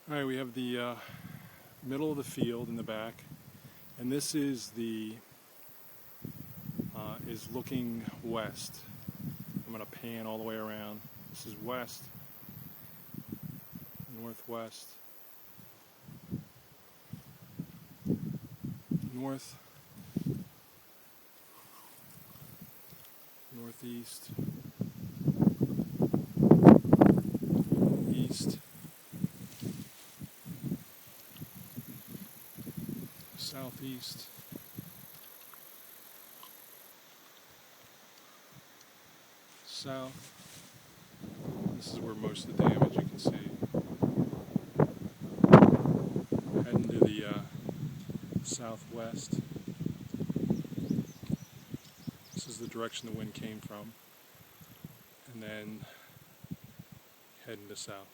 Alright, we have the middle of the field in the back, and this is is looking west. I'm going to pan all the way around. This is west, northwest, north, northeast, east, southeast, south. This is where most of the damage you can see. Heading to the southwest. This is the direction the wind came from. And then heading to south.